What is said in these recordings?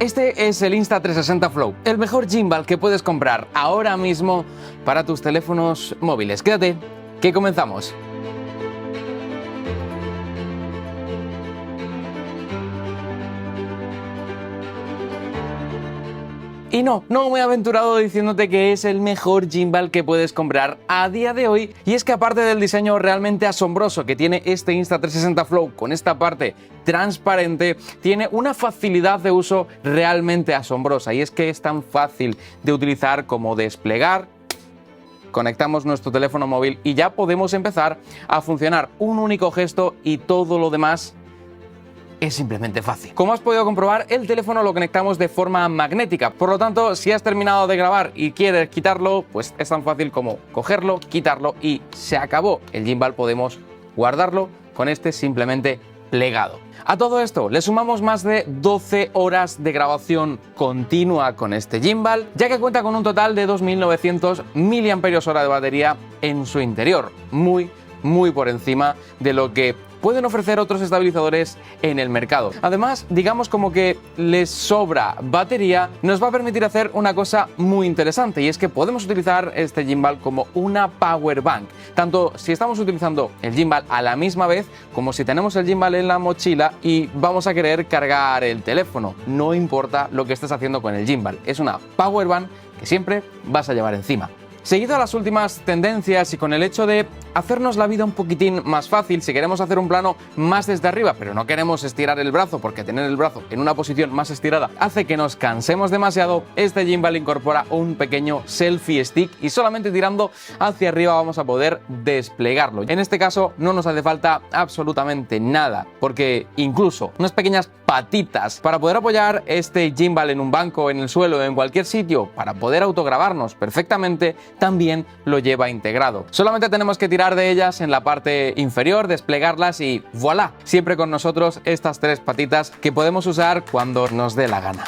Este es el Insta360 Flow, el mejor gimbal que puedes comprar ahora mismo para tus teléfonos móviles. Quédate, que comenzamos. Y no me he aventurado diciéndote que es el mejor gimbal que puedes comprar a día de hoy. Y es que aparte del diseño realmente asombroso que tiene este Insta360 Flow con esta parte transparente, tiene una facilidad de uso realmente asombrosa. Y es que es tan fácil de utilizar como desplegar. Conectamos nuestro teléfono móvil y ya podemos empezar a funcionar. Un único gesto y todo lo demás es simplemente fácil. Como has podido comprobar, el teléfono lo conectamos de forma magnética. Por lo tanto, si has terminado de grabar y quieres quitarlo, pues es tan fácil como cogerlo, quitarlo y se acabó. El gimbal podemos guardarlo con este simplemente plegado. A todo esto le sumamos más de 12 horas de grabación continua con este gimbal, ya que cuenta con un total de 2.900 mAh de batería en su interior. Muy por encima de lo que pueden ofrecer otros estabilizadores en el mercado. Además, digamos como que les sobra batería, nos va a permitir hacer una cosa muy interesante, y es que podemos utilizar este gimbal como una power bank, tanto si estamos utilizando el gimbal a la misma vez como si tenemos el gimbal en la mochila y vamos a querer cargar el teléfono. No importa lo que estés haciendo con el gimbal, es una power bank que siempre vas a llevar encima. Seguido a las últimas tendencias y con el hecho de hacernos la vida un poquitín más fácil, si queremos hacer un plano más desde arriba, pero no queremos estirar el brazo, porque tener el brazo en una posición más estirada hace que nos cansemos demasiado, este gimbal incorpora un pequeño selfie stick y solamente tirando hacia arriba vamos a poder desplegarlo. En este caso no nos hace falta absolutamente nada, porque incluso unas pequeñas patitas para poder apoyar este gimbal en un banco, en el suelo, en cualquier sitio, para poder autograbarnos perfectamente, también lo lleva integrado. Solamente tenemos que tirar de ellas en la parte inferior, desplegarlas y ¡voilá! Siempre con nosotros estas tres patitas que podemos usar cuando nos dé la gana.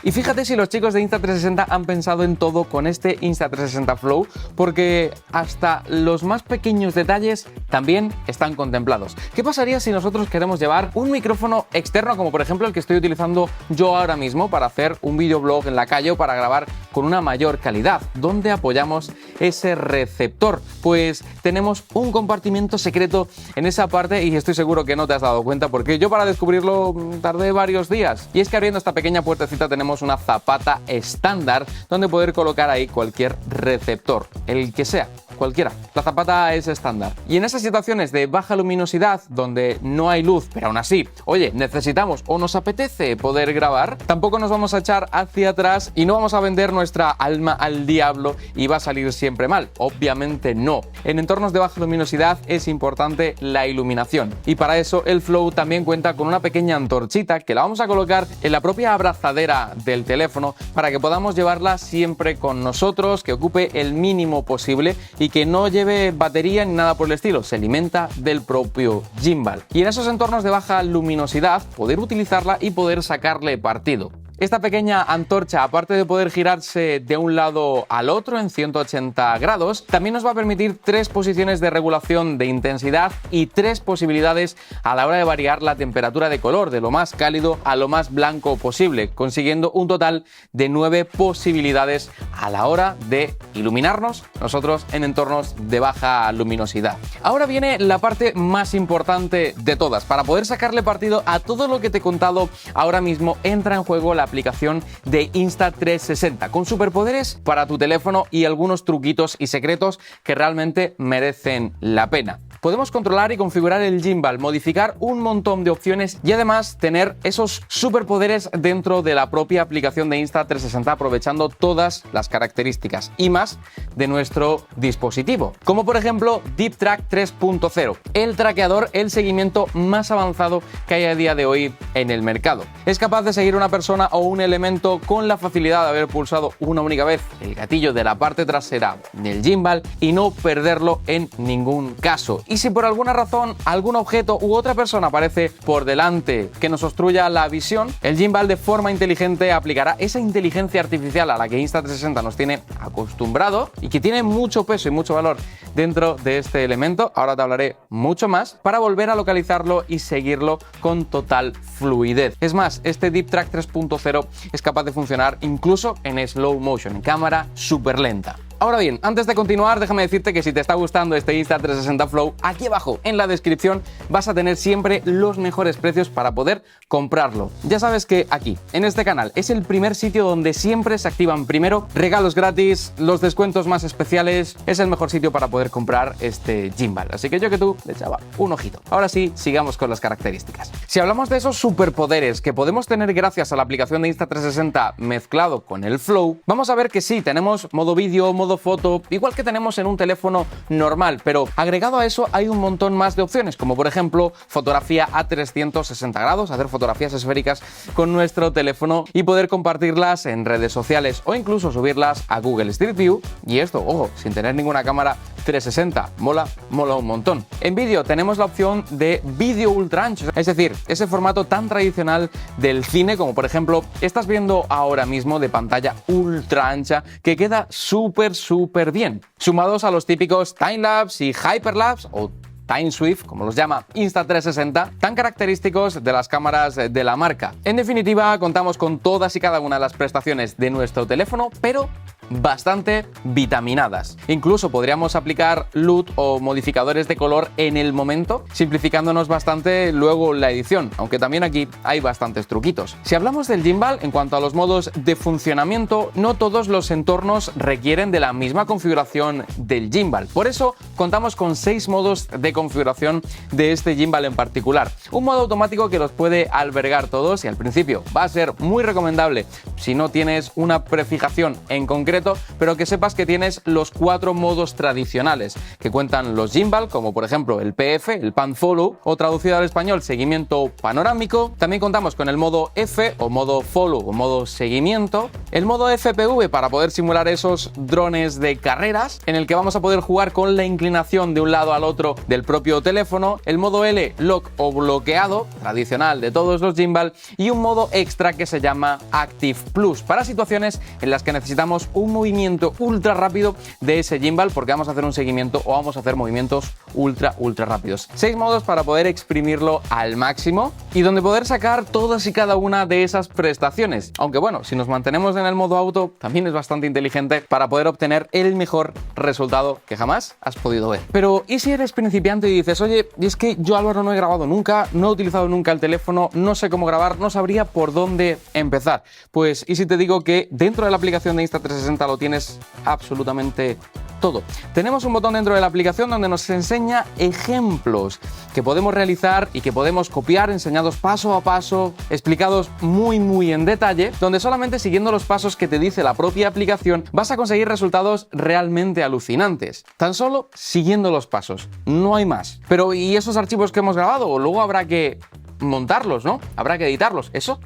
Y fíjate si los chicos de Insta360 han pensado en todo con este Insta360 Flow, porque hasta los más pequeños detalles también están contemplados. ¿Qué pasaría si nosotros queremos llevar un micrófono externo, como por ejemplo el que estoy utilizando yo ahora mismo para hacer un videoblog en la calle o para grabar con una mayor calidad? ¿Dónde apoyamos ese receptor? Pues tenemos un compartimiento secreto en esa parte y estoy seguro que no te has dado cuenta, porque yo para descubrirlo tardé varios días. Y es que abriendo esta pequeña puertecita tenemos una zapata estándar donde poder colocar ahí cualquier receptor, el que sea, cualquiera. La zapata es estándar. Y en esas situaciones de baja luminosidad, donde no hay luz, pero aún así, oye, necesitamos o nos apetece poder grabar, tampoco nos vamos a echar hacia atrás y no vamos a vender nuestra alma al diablo y va a salir siempre mal. Obviamente no. En entornos de baja luminosidad es importante la iluminación. Y para eso el Flow también cuenta con una pequeña antorchita que la vamos a colocar en la propia abrazadera del teléfono para que podamos llevarla siempre con nosotros, que ocupe el mínimo posible y que no lleve batería ni nada por el estilo, se alimenta del propio gimbal. Y en esos entornos de baja luminosidad poder utilizarla y poder sacarle partido. Esta pequeña antorcha, aparte de poder girarse de un lado al otro en 180 grados, también nos va a permitir 3 posiciones de regulación de intensidad y 3 posibilidades a la hora de variar la temperatura de color, de lo más cálido a lo más blanco posible, consiguiendo un total de 9 posibilidades a la hora de iluminarnos nosotros en entornos de baja luminosidad. Ahora viene la parte más importante de todas. Para poder sacarle partido a todo lo que te he contado ahora mismo, entra en juego la aplicación de Insta360 con superpoderes para tu teléfono y algunos truquitos y secretos que realmente merecen la pena. Podemos controlar y configurar el gimbal, modificar un montón de opciones y además tener esos superpoderes dentro de la propia aplicación de Insta360, aprovechando todas las características y más de nuestro dispositivo, como por ejemplo Deep Track 3.0, el traqueador, el seguimiento más avanzado que hay a día de hoy en el mercado. Es capaz de seguir una persona o un elemento con la facilidad de haber pulsado una única vez el gatillo de la parte trasera del gimbal y no perderlo en ningún caso. Y si por alguna razón algún objeto u otra persona aparece por delante que nos obstruya la visión, el gimbal de forma inteligente aplicará esa inteligencia artificial a la que Insta360 nos tiene acostumbrado y que tiene mucho peso y mucho valor dentro de este elemento. Ahora te hablaré mucho más para volver a localizarlo y seguirlo con total fluidez. Es más, este Deep Track 3.0 es capaz de funcionar incluso en slow motion, en cámara súper lenta. Ahora bien, antes de continuar, déjame decirte que si te está gustando este Insta360 Flow, aquí abajo en la descripción vas a tener siempre los mejores precios para poder comprarlo. Ya sabes que aquí, en este canal, es el primer sitio donde siempre se activan primero regalos gratis, los descuentos más especiales, es el mejor sitio para poder comprar este gimbal. Así que yo que tú le echaba un ojito. Ahora sí, sigamos con las características. Si hablamos de esos superpoderes que podemos tener gracias a la aplicación de Insta360 mezclado con el Flow, vamos a ver que sí, tenemos modo vídeo, modo foto, igual que tenemos en un teléfono normal, pero agregado a eso hay un montón más de opciones, como por ejemplo fotografía a 360 grados, hacer fotografías esféricas con nuestro teléfono y poder compartirlas en redes sociales o incluso subirlas a Google Street View, y esto, ojo, sin tener ninguna cámara 360, mola un montón. En vídeo tenemos la opción de vídeo ultra ancho, es decir, ese formato tan tradicional del cine, como por ejemplo estás viendo ahora mismo, de pantalla ultra ancha, que queda súper bien, sumados a los típicos timelapse y hyperlapse o Time Swift, como los llama Insta360, tan característicos de las cámaras de la marca. En definitiva, contamos con todas y cada una de las prestaciones de nuestro teléfono, pero bastante vitaminadas. Incluso podríamos aplicar LUT o modificadores de color en el momento, simplificándonos bastante luego la edición, aunque también aquí hay bastantes truquitos. Si hablamos del gimbal, en cuanto a los modos de funcionamiento, no todos los entornos requieren de la misma configuración del gimbal. Por eso contamos con 6 modos de configuración de este gimbal en particular. Un modo automático que los puede albergar todos y al principio va a ser muy recomendable si no tienes una prefijación en concreto, pero que sepas que tienes los 4 modos tradicionales que cuentan los gimbal, como por ejemplo el PF, el Pan Follow, o traducido al español, seguimiento panorámico. También contamos con el modo F o modo Follow o modo seguimiento, el modo FPV para poder simular esos drones de carreras, en el que vamos a poder jugar con la inclinación de un lado al otro del propio teléfono, el modo L, lock o bloqueado, tradicional de todos los gimbal, y un modo extra que se llama Active Plus, para situaciones en las que necesitamos un movimiento ultra rápido de ese gimbal, porque vamos a hacer un seguimiento o vamos a hacer movimientos ultra rápidos. 6 modos para poder exprimirlo al máximo y donde poder sacar todas y cada una de esas prestaciones. Aunque bueno, si nos mantenemos en el modo auto, también es bastante inteligente para poder obtener el mejor resultado que jamás has podido ver. Pero ¿y si eres principiante y dices, oye, y es que yo, Álvaro, no he grabado nunca, no he utilizado nunca el teléfono, no sé cómo grabar, no sabría por dónde empezar? Pues ¿y si te digo que dentro de la aplicación de Insta360 lo tienes absolutamente todo? Tenemos un botón dentro de la aplicación donde nos enseña ejemplos que podemos realizar y que podemos copiar, enseñados paso a paso, explicados muy en detalle, donde solamente siguiendo los pasos que te dice la propia aplicación vas a conseguir resultados realmente alucinantes. Tan solo siguiendo los pasos, no hay más. Pero ¿y esos archivos que hemos grabado? Luego habrá que montarlos, ¿no? Habrá que editarlos. ¿Eso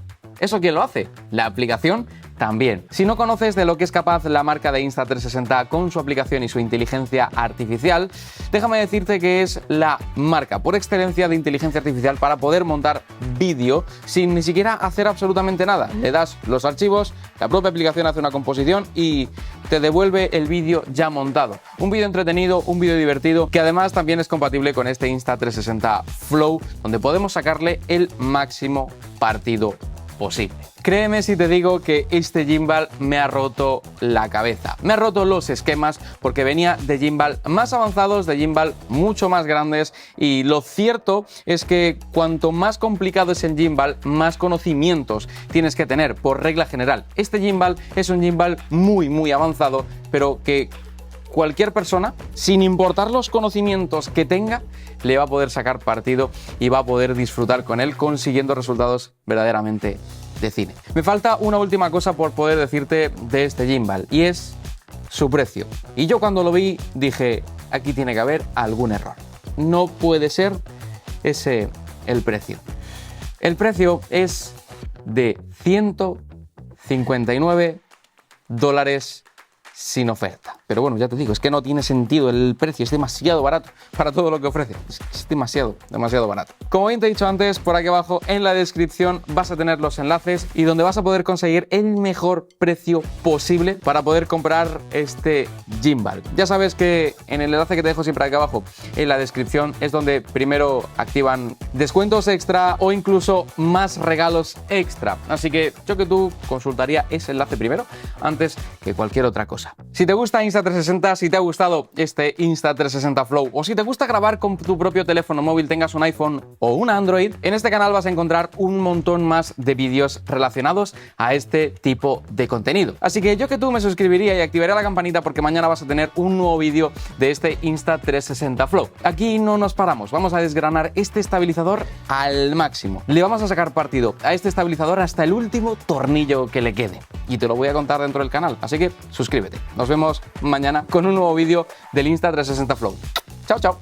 quién lo hace? La aplicación también. Si no conoces de lo que es capaz la marca de Insta360 con su aplicación y su inteligencia artificial, déjame decirte que es la marca por excelencia de inteligencia artificial para poder montar vídeo sin ni siquiera hacer absolutamente nada. Le das los archivos, la propia aplicación hace una composición y te devuelve el vídeo ya montado. Un vídeo entretenido, un vídeo divertido, que además también es compatible con este Insta360 Flow, donde podemos sacarle el máximo partido posible. Créeme si te digo que este gimbal me ha roto la cabeza. Me ha roto los esquemas porque venía de gimbal más avanzados, de gimbal mucho más grandes, y lo cierto es que cuanto más complicado es el gimbal, más conocimientos tienes que tener por regla general. Este gimbal es un gimbal muy avanzado, pero que cualquier persona, sin importar los conocimientos que tenga, le va a poder sacar partido y va a poder disfrutar con él, consiguiendo resultados verdaderamente de cine. Me falta una última cosa por poder decirte de este gimbal, y es su precio. Y yo cuando lo vi dije, aquí tiene que haber algún error. No puede ser ese el precio. El precio es de $59 sin oferta. Pero bueno, ya te digo, es que no tiene sentido el precio, es demasiado barato para todo lo que ofrece. Es demasiado barato. Como bien te he dicho antes, por aquí abajo en la descripción vas a tener los enlaces y donde vas a poder conseguir el mejor precio posible para poder comprar este gimbal. Ya sabes que en el enlace que te dejo siempre aquí abajo en la descripción es donde primero activan descuentos extra o incluso más regalos extra. Así que yo que tú consultaría ese enlace primero antes que cualquier otra cosa. Si te gusta Insta360, si te ha gustado este Insta360 Flow o si te gusta grabar con tu propio teléfono móvil, tengas un iPhone o un Android, en este canal vas a encontrar un montón más de vídeos relacionados a este tipo de contenido. Así que yo que tú me suscribiría y activaría la campanita porque mañana vas a tener un nuevo vídeo de este Insta360 Flow. Aquí no nos paramos, vamos a desgranar este estabilizador al máximo. Le vamos a sacar partido a este estabilizador hasta el último tornillo que le quede. Y te lo voy a contar dentro del canal, así que suscríbete. Nos vemos mañana con un nuevo vídeo del Insta360 Flow. Chao, chao.